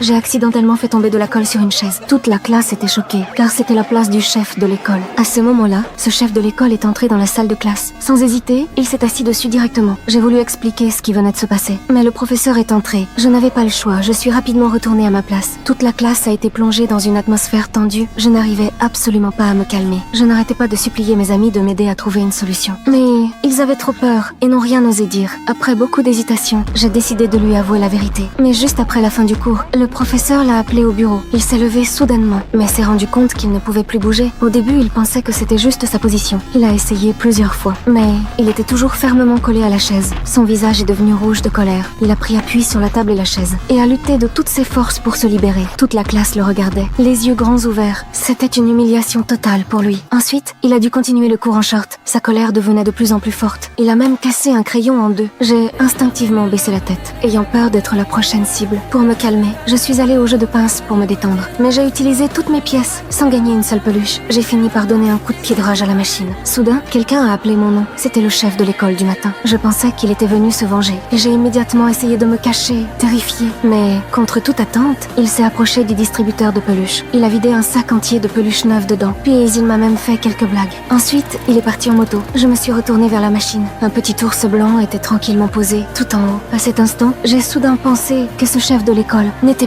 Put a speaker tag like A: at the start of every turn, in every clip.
A: j'ai accidentellement fait tomber de la colle sur une chaise. Toute la classe était choquée, car c'était la place du chef de l'école. À ce moment-là, ce chef de l'école est entré dans la salle de classe. Sans hésiter, il s'est assis dessus directement. J'ai voulu expliquer ce qui venait de se passer, mais le professeur est entré. Je n'avais pas le choix, je suis rapidement retournée à ma place. Toute la classe a été plongée dans une atmosphère tendue. Je n'arrivais absolument pas à me calmer. Je n'arrêtais pas de supplier mes amis de m'aider à trouver une solution. Mais ils avaient trop peur et n'ont rien osé dire. Après beaucoup d'hésitation, j'ai décidé de lui avouer la vérité. Mais juste après la fin du cours, le professeur l'a appelé au bureau. Il s'est levé soudainement, mais s'est rendu compte qu'il ne pouvait plus bouger. Au début, il pensait que c'était juste sa position. Il a essayé plusieurs fois, mais il était toujours fermement collé à la chaise. Son visage est devenu rouge de colère. Il a pris appui sur la table et la chaise, et a lutté de toutes ses forces pour se libérer. Toute la classe le regardait, les yeux grands ouverts. C'était une humiliation totale pour lui. Ensuite, il a dû continuer le cours en short. Sa colère devenait de plus en plus forte. Il a même cassé un crayon en deux. J'ai instinctivement baissé la tête, ayant peur d'être la prochaine cible. Pour me calmer, je suis allée au jeu de pince pour me détendre. Mais j'ai utilisé toutes mes pièces, sans gagner une seule peluche. J'ai fini par donner un coup de pied de rage à la machine. Soudain, quelqu'un a appelé mon nom. C'était le chef de l'école du matin. Je pensais qu'il était venu se venger, et j'ai immédiatement essayé de me cacher, terrifiée. Mais, contre toute attente, il s'est approché du distributeur de peluches. Il a vidé un sac entier de peluches neuves dedans, puis il m'a même fait quelques blagues. Ensuite, il est parti en moto. Je me suis retournée vers la machine. Un petit ours blanc était tranquillement posé, tout en haut. À cet instant, j'ai soudain pensé que ce chef de l'école n'était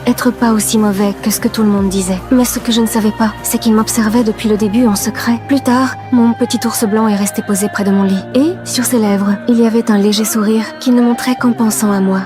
A: être pas aussi mauvais que ce que tout le monde disait. Mais ce que je ne savais pas, c'est qu'il m'observait depuis le début en secret. Plus tard, mon petit ours blanc est resté posé près de mon lit. Et, sur ses lèvres, il y avait un léger sourire qu'il ne montrait qu'en pensant à moi.